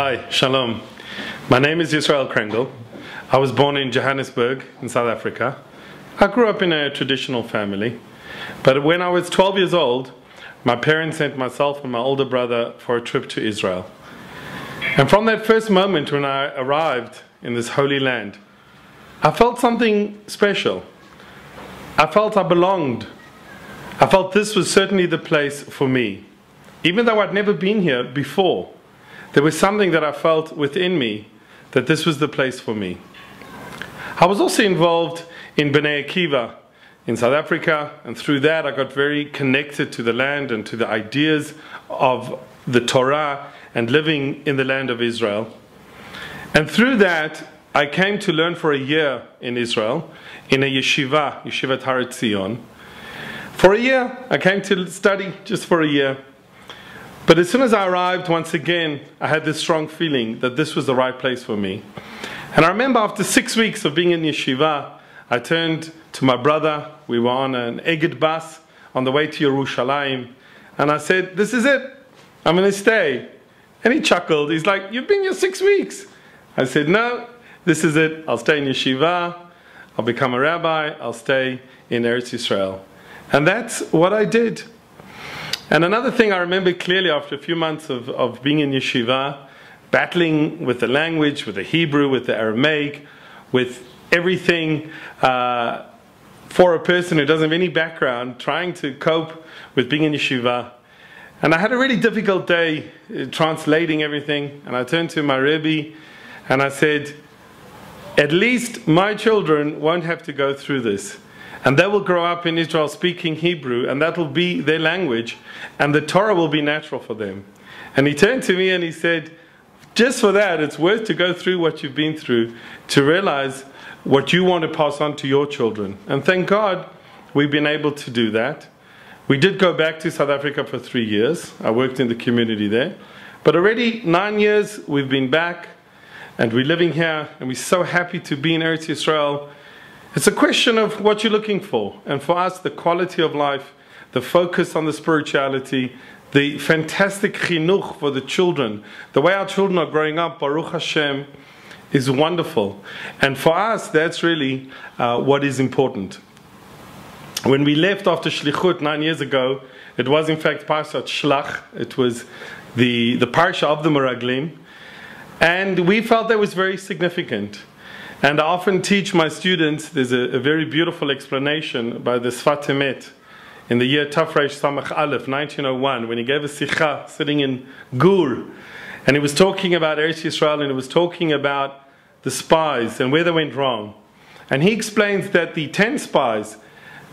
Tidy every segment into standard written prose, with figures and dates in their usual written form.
Hi, Shalom. My name is EretzYisrael The Krengels. I was born in Johannesburg in South Africa. I grew up in a traditional family. But when I was 12 years old, my parents sent myself and my older brother for a trip to Israel. And from that first moment when I arrived in this holy land, I felt something special. I felt I belonged. I felt this was certainly the place for me. Even though I'd never been here before, there was something that I felt within me that this was the place for me. I was also involved in Bnei Akiva in South Africa, and through that I got very connected to the land and to the ideas of the Torah and living in the land of Israel. And through that I came to learn for a year in Israel in a yeshiva Har Zion. For a year I came to study just for a year. But as soon as I arrived, once again, I had this strong feeling that this was the right place for me. And I remember after 6 weeks of being in yeshiva, I turned to my brother. We were on an Egged bus on the way to Yerushalayim. And I said, "This is it. I'm going to stay." And he chuckled. He's like, "You've been here 6 weeks." I said, "No, this is it. I'll stay in yeshiva. I'll become a rabbi. I'll stay in EretzYisrael." And that's what I did. And another thing I remember clearly after a few months of being in yeshiva, battling with the language, with the Hebrew, with the Aramaic, with everything for a person who doesn't have any background, trying to cope with being in yeshiva. And I had a really difficult day translating everything. And I turned to my Rebbe and I said, "At least my children won't have to go through this. And they will grow up in Israel speaking Hebrew, and that will be their language, and the Torah will be natural for them." And he turned to me and he said, "Just for that, it's worth to go through what you've been through to realize what you want to pass on to your children." And thank God we've been able to do that. We did go back to South Africa for 3 years. I worked in the community there. But already 9 years we've been back, and we're living here, and we're so happy to be in EretzYisrael. It's a question of what you're looking for. And for us, the quality of life, the focus on the spirituality, the fantastic chinuch for the children, the way our children are growing up, Baruch Hashem, is wonderful. And for us, that's really what is important. When we left after Shlichut 9 years ago, it was in fact Parshat Shlach. It was the Parsha of the Meraglim. And we felt that was very significant. And I often teach my students, there's a very beautiful explanation by the Sfat Emet in the year Tafresh Samach Aleph, 1901, when he gave a sikha sitting in Gur. And he was talking about EretzYisrael, and he was talking about the spies and where they went wrong. And he explains that the 10 spies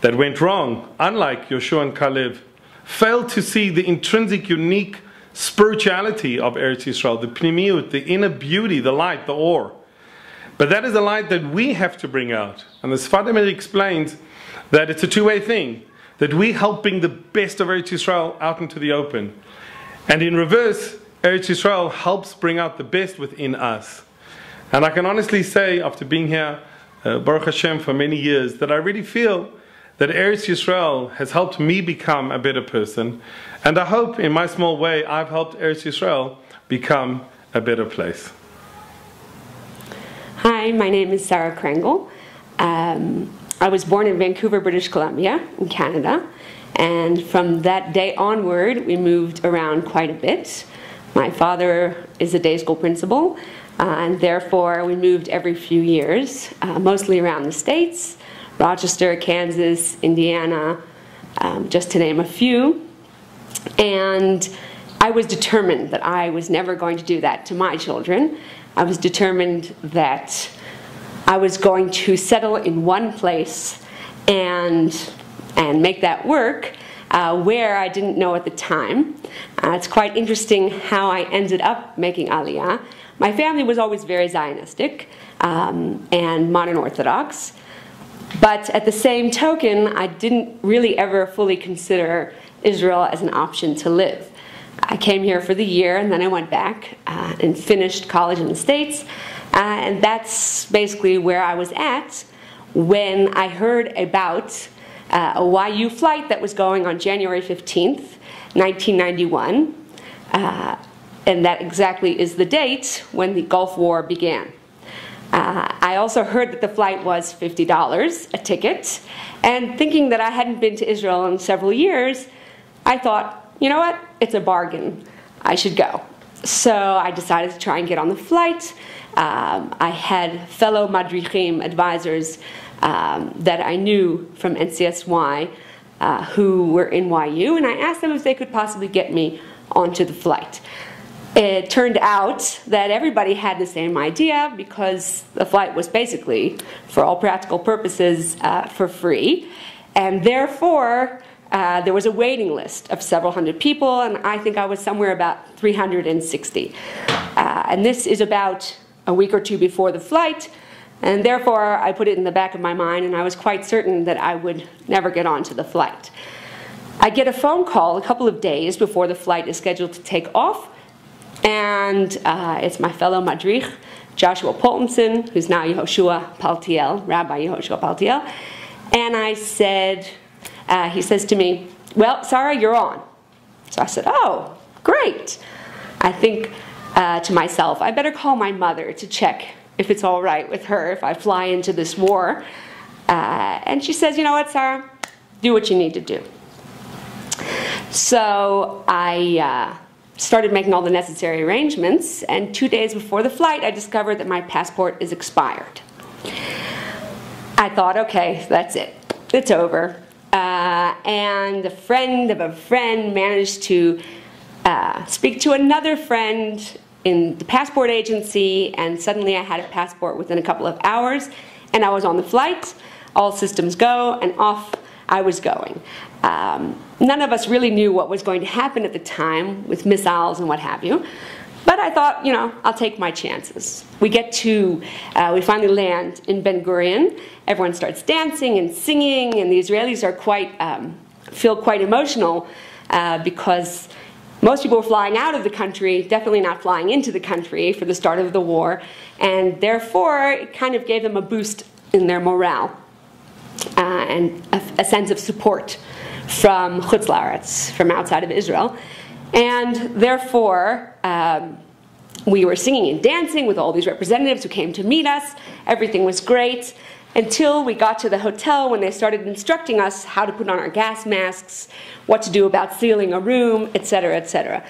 that went wrong, unlike Yoshua and Caleb, failed to see the intrinsic, unique spirituality of EretzYisrael, the pnimiut, the inner beauty, the light, the ore. But that is a light that we have to bring out. And the Sfat Emet explains that it's a two-way thing, that we help bring the best of EretzYisrael out into the open. And in reverse, EretzYisrael helps bring out the best within us. And I can honestly say, after being here, Baruch Hashem, for many years, that I really feel that EretzYisrael has helped me become a better person. And I hope, in my small way, I've helped EretzYisrael become a better place. Hi, my name is Sarah Krengel. I was born in Vancouver, British Columbia, in Canada. And from that day onward, we moved around quite a bit. My father is a day school principal, and therefore we moved every few years, mostly around the States, Rochester, Kansas, Indiana, just to name a few. And I was determined that I was never going to do that to my children. I was determined that I was going to settle in one place and make that work where I didn't know at the time. It's quite interesting how I ended up making Aliyah. My family was always very Zionistic and modern Orthodox, but at the same token, I didn't really ever fully consider Israel as an option to live. I came here for the year, and then I went back and finished college in the States. And that's basically where I was at when I heard about a YU flight that was going on January 15th, 1991. and that exactly is the date when the Gulf War began. I also heard that the flight was $50 a ticket, and thinking that I hadn't been to Israel in several years, I thought, you know what, it's a bargain, I should go. So I decided to try and get on the flight. I had fellow madrichim advisors that I knew from NCSY who were in YU, and I asked them if they could possibly get me onto the flight. It turned out that everybody had the same idea because the flight was basically, for all practical purposes, for free. And therefore, there was a waiting list of several hundred people, and I think I was somewhere about 360. And this is about a week or two before the flight, and therefore I put it in the back of my mind, and I was quite certain that I would never get onto the flight. I get a phone call a couple of days before the flight is scheduled to take off, and it's my fellow madrich, Joshua Poltenson, who's now Yehoshua Paltiel, Rabbi Yehoshua Paltiel. And I said, he says to me, well, Sarah, you're on. So I said, oh, great. I think to myself, I better call my mother to check if it's all right with her if I fly into this war. And she says, you know what, Sarah, do what you need to do. So I started making all the necessary arrangements, and 2 days before the flight, I discovered that my passport is expired. I thought, okay, that's it. It's over. And a friend of a friend managed to speak to another friend in the passport agency, and suddenly I had a passport within a couple of hours, and I was on the flight. All systems go, and off I was going. None of us really knew what was going to happen at the time with missiles and what have you. But I thought, you know, I'll take my chances. We finally land in Ben Gurion. Everyone starts dancing and singing, and the Israelis are feel quite emotional because most people were flying out of the country, definitely not flying into the country for the start of the war, and therefore it kind of gave them a boost in their morale and a sense of support from Chutz La'aretz, from outside of Israel. And therefore, we were singing and dancing with all these representatives who came to meet us. Everything was great until we got to the hotel, when they started instructing us how to put on our gas masks, what to do about sealing a room, etc., etc.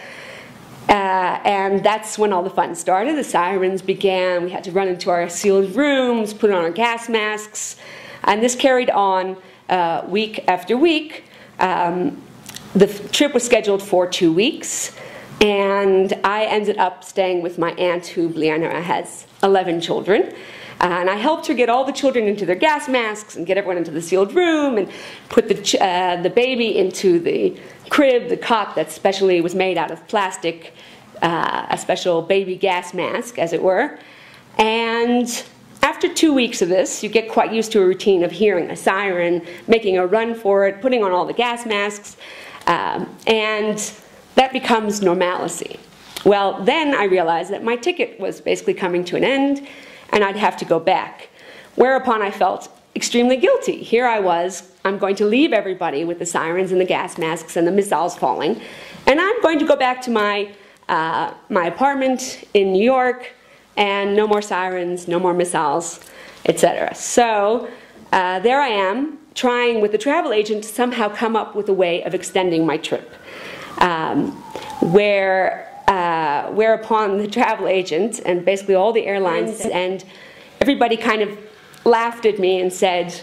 And that's when all the fun started. The sirens began. We had to run into our sealed rooms, put on our gas masks. And this carried on week after week. The trip was scheduled for 2 weeks, and I ended up staying with my aunt, who, Bliana, has 11 children. And I helped her get all the children into their gas masks and get everyone into the sealed room and put the baby into the crib, the cot that specially was made out of plastic, a special baby gas mask, as it were. And after 2 weeks of this, you get quite used to a routine of hearing a siren, making a run for it, putting on all the gas masks, and that becomes normalcy. Well, then I realized that my ticket was basically coming to an end, and I'd have to go back. Whereupon I felt extremely guilty. Here I was, I'm going to leave everybody with the sirens and the gas masks and the missiles falling, and I'm going to go back to my apartment in New York, and no more sirens, no more missiles, etc. So there I am, trying with the travel agent to somehow come up with a way of extending my trip. Whereupon the travel agent and basically all the airlines and everybody kind of laughed at me and said,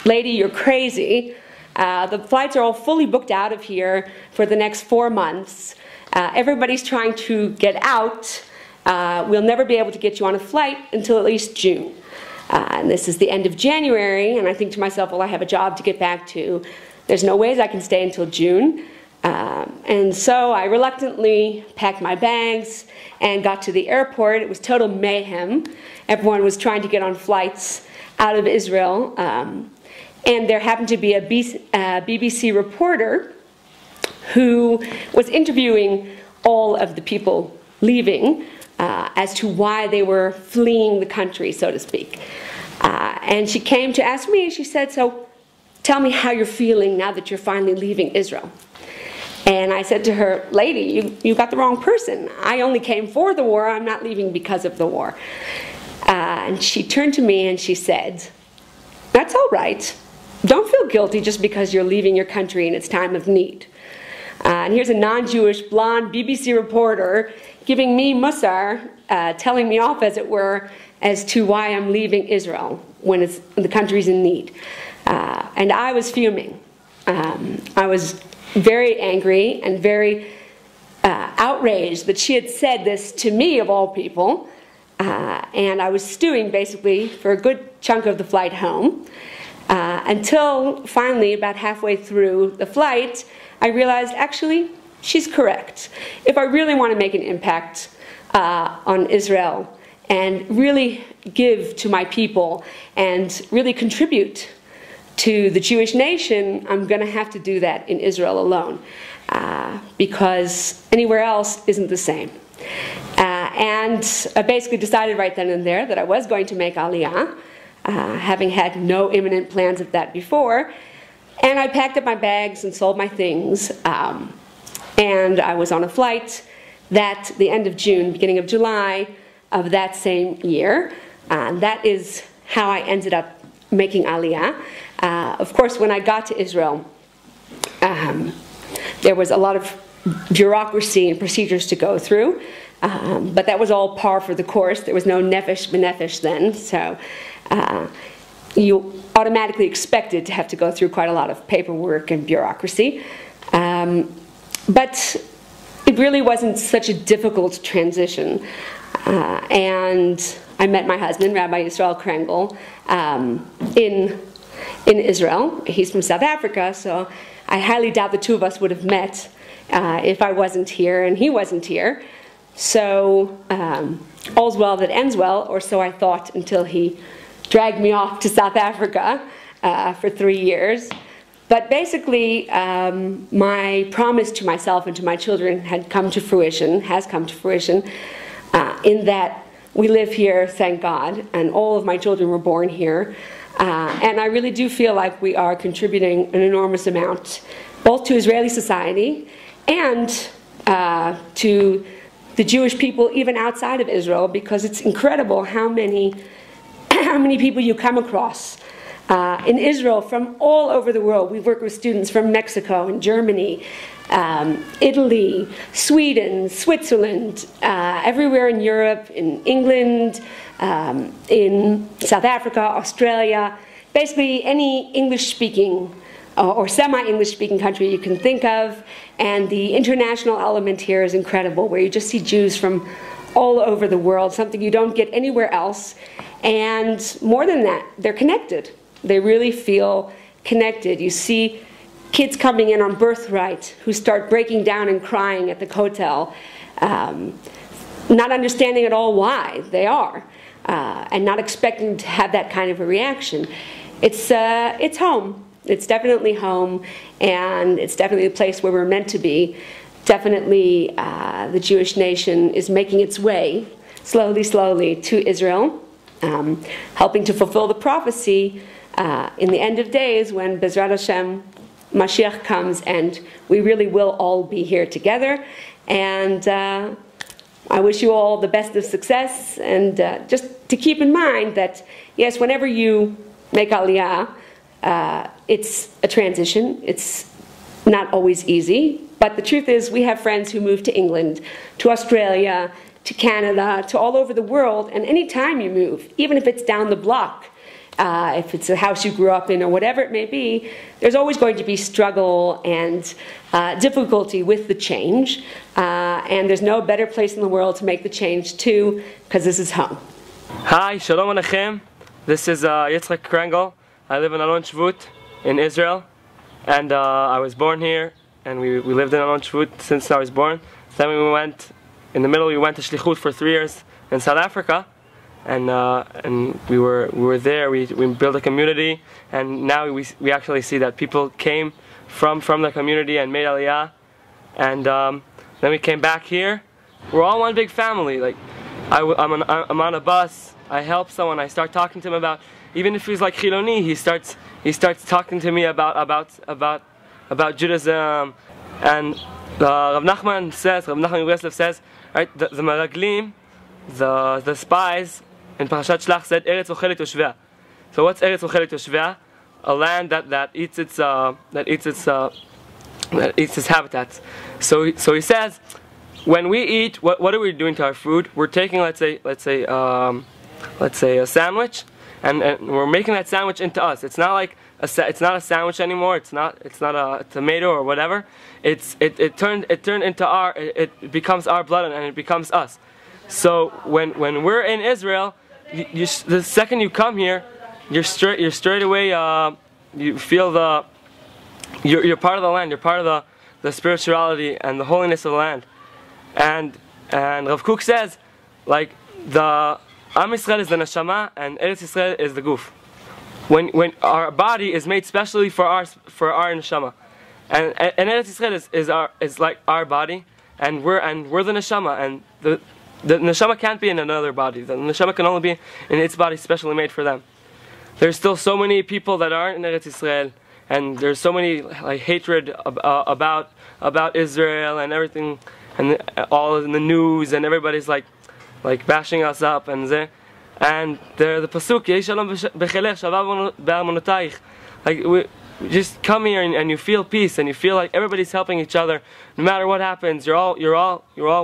"Lady, you're crazy. The flights are all fully booked out of here for the next 4 months. Everybody's trying to get out. We'll never be able to get you on a flight until at least June." And this is the end of January, and I think to myself, well, I have a job to get back to. There's no ways I can stay until June. And so I reluctantly packed my bags and got to the airport. It was total mayhem. Everyone was trying to get on flights out of Israel. And there happened to be a BBC reporter who was interviewing all of the people leaving as to why they were fleeing the country, so to speak. And she came to ask me, she said, "So tell me how you're feeling now that you're finally leaving Israel." And I said to her, lady, you got the wrong person. I only came for the war. I'm not leaving because of the war. And she turned to me and she said, that's all right. Don't feel guilty just because you're leaving your country in its time of need. And here's a non-Jewish, blonde BBC reporter giving me mussar, telling me off, as it were, as to why I'm leaving Israel when the country's in need. And I was fuming. I was very angry and very outraged that she had said this to me, of all people. And I was stewing, basically, for a good chunk of the flight home. Until finally, about halfway through the flight, I realized, actually, she's correct. If I really want to make an impact on Israel and really give to my people and really contribute to the Jewish nation, I'm going to have to do that in Israel alone, because anywhere else isn't the same. And I basically decided right then and there that I was going to make Aliyah, having had no imminent plans of that before. And I packed up my bags and sold my things. And I was on a flight that the end of June, beginning of July of that same year. That is how I ended up making Aliyah. Of course, when I got to Israel, there was a lot of bureaucracy and procedures to go through. But that was all par for the course. There was no nefesh b'nefesh then, so you automatically expected to have to go through quite a lot of paperwork and bureaucracy. But it really wasn't such a difficult transition. And I met my husband, EretzYisrael The Krengels, in Israel. He's from South Africa, so I highly doubt the two of us would have met if I wasn't here and he wasn't here. So all's well that ends well, or so I thought, until he dragged me off to South Africa for 3 years. But basically, my promise to myself and to my children had come to fruition, has come to fruition, in that we live here, thank God, and all of my children were born here. And I really do feel like we are contributing an enormous amount, both to Israeli society and to the Jewish people even outside of Israel, because it's incredible how many people you come across in Israel from all over the world. We've worked with students from Mexico and Germany, Italy, Sweden, Switzerland, everywhere in Europe, in England, in South Africa, Australia, basically any English-speaking or semi-English-speaking country you can think of. And the international element here is incredible, where you just see Jews from all over the world, something you don't get anywhere else. And more than that, they're connected. They really feel connected. You see kids coming in on birthright who start breaking down and crying at the kotel, not understanding at all why they are, and not expecting to have that kind of a reaction. It's home. It's definitely home, and it's definitely a place where we're meant to be. Definitely the Jewish nation is making its way, slowly, slowly, to Israel, helping to fulfill the prophecy in the end of days when Bezrat Hashem, Mashiach comes, and we really will all be here together. And I wish you all the best of success, and just to keep in mind that, yes, whenever you make Aliyah, it's a transition. It's not always easy, but the truth is we have friends who move to England, to Australia, to Canada, to all over the world, and any time you move, even if it's down the block, if it's a house you grew up in or whatever it may be, there's always going to be struggle and difficulty with the change, and there's no better place in the world to make the change to, because this is home. Hi, Shalom Aleichem. This is Yitzhak Krengel. I live in Alon Shvut in Israel, and I was born here, and we lived in Alon Shvut since I was born. Then we went, in the middle we went to Shlichut for 3 years in South Africa, and we were there, we built a community, and now we actually see that people came from the community and made Aliyah, and then we came back here. We're all one big family. Like I'm on a bus, I help someone, I start talking to him about, even if he's like Chiloni, he starts talking to me about Judaism. And Rav Nachman Breslev says, right, the Meraglim, the spies in Parashat Shlach said, Eretz Ochelet Yoshvea. So what's Eretz Ochelet Yoshvea? A land that eats its habitats. So he says, when we eat, what are we doing to our food? We're taking, let's say a sandwich, and we're making that sandwich into us. It's not like it's not a sandwich anymore. It's not a tomato or whatever. It turned into it becomes our blood, and it becomes us. So when we're in Israel, the second you come here, you're straight away. You feel you're part of the land. You're part of the spirituality and the holiness of the land. And Rav Kook says, like, the Am Yisrael is the neshama and Eretz Yisrael is the guf. When our body is made specially for our neshama, and Eretz Yisrael is like our body, and we're the neshama, and the neshama can't be in another body. The neshama can only be in its body specially made for them. There's still so many people that aren't in Eretz Yisrael, and there's so many like hatred about Israel and everything, and all in the news, and everybody's like bashing us up, and the pasuk Yehi Shalom Bechelech Shavav Be'armonotayich. Like we just come here and you feel peace, and you feel like everybody's helping each other. No matter what happens, you're all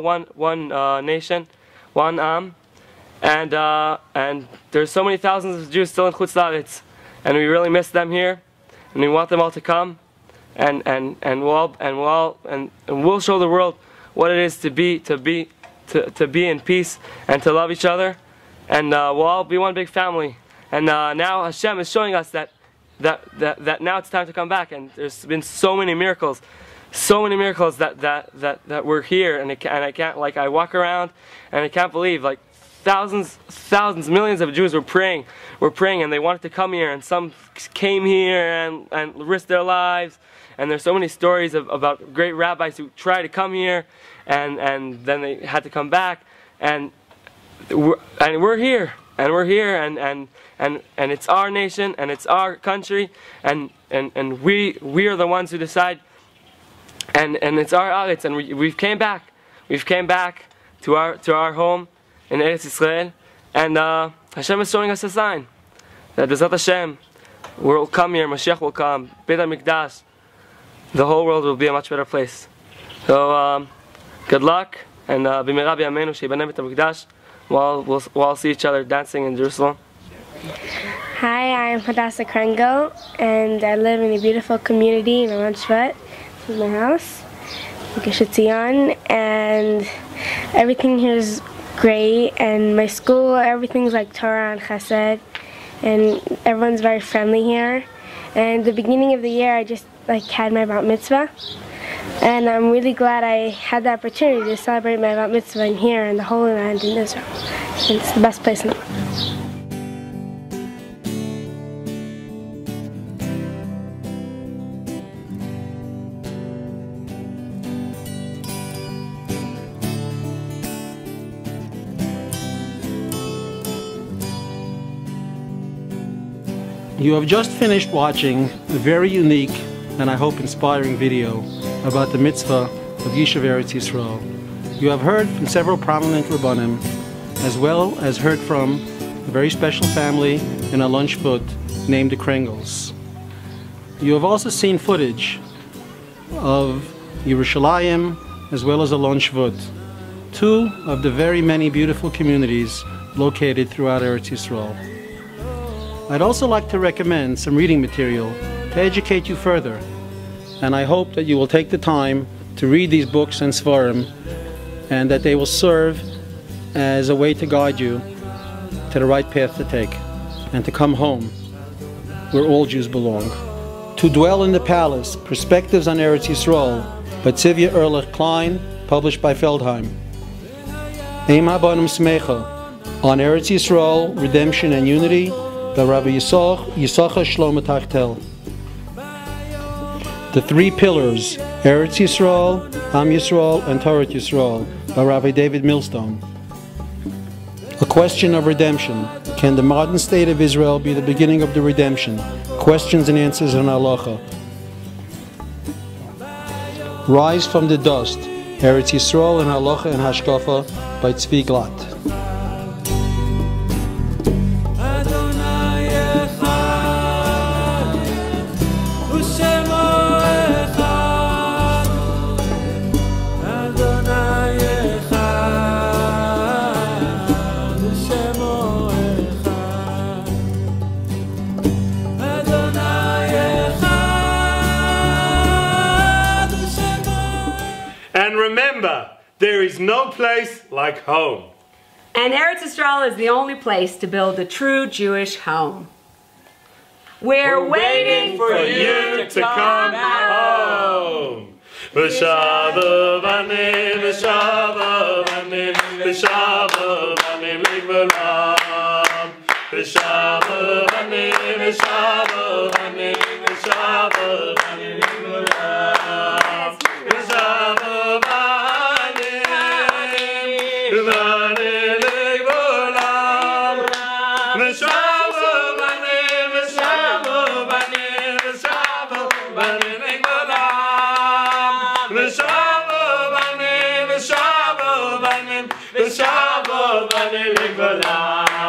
one nation, one am, and there's so many thousands of Jews still in Chutz La'aretz, and we really miss them here, and we want them all to come, and we'll show the world what it is to be in peace and to love each other, and we'll all be one big family. And now Hashem is showing us that now it's time to come back. And there's been so many miracles that we're here, and I can't, like, I walk around and I can't believe, like, thousands, millions of Jews were praying, and they wanted to come here, and some came here and risked their lives. And there's so many stories about great rabbis who tried to come here, and then they had to come back, and we're here, and it's our nation, and it's our country, and we are the ones who decide, and it's our Eretz, and we've came back to our home in Eretz Yisrael, and Hashem is showing us a sign that B'ezrat Hashem we'll come here, Mashiach will come, Beit HaMikdash, the whole world will be a much better place. So good luck, and b'meira b'yameinu sheyibana Beit HaMikdash. We'll all see each other dancing in Jerusalem. Hi, I'm Hadassah Krengel, and I live in a beautiful community in Alon Shvat. This is my house, Gush Etzion, and everything here is great. And my school, everything's like Torah and Chesed, and everyone's very friendly here. And the beginning of the year, I just had my bat mitzvah, and I'm really glad I had the opportunity to celebrate my bat mitzvah in here in the Holy Land in Israel. It's the best place in the world. You have just finished watching a very unique and I hope inspiring video about the mitzvah of Yishuv Eretz Yisrael. You have heard from several prominent Rabbanim, as well as heard from a very special family in Alon Shvut named the Krengels. You have also seen footage of Yerushalayim as well as Alon Shvut, two of the very many beautiful communities located throughout Eretz Yisrael. I'd also like to recommend some reading material to educate you further, and I hope that you will take the time to read these books and Svarim, and that they will serve as a way to guide you to the right path to take, and to come home where all Jews belong. To Dwell in the Palace, Perspectives on Eretz Yisrael by Tzivya Ehrlich Klein, published by Feldheim. Eim Habanim Smecha, on Eretz Yisrael, Redemption and Unity, by Rabbi Yisachar Shlomo Tachtel. The Three Pillars, Eretz Yisrael, Am Yisrael, and Torah Yisrael, by Rabbi David Millstone. A Question of Redemption. Can the modern state of Israel be the beginning of the redemption? Questions and Answers in Halacha. Rise from the Dust, Eretz Yisrael and Halacha and Hashkafa by Tzvi Glatt. And remember, there is no place like home. And EretzYisrael is the only place to build a true Jewish home. We're waiting for you to come home. V'shava banim, v'shava banim, v'shava banim ligvalam. V'shava banim, v'shava banim, v'shava banim ligvalam. V'shava banim, banim ligvalam. V'shava banim, v'shava banim, v'shava banim ligvalam. V'shava banim, v'shava banim, v'shava banim ligvalam.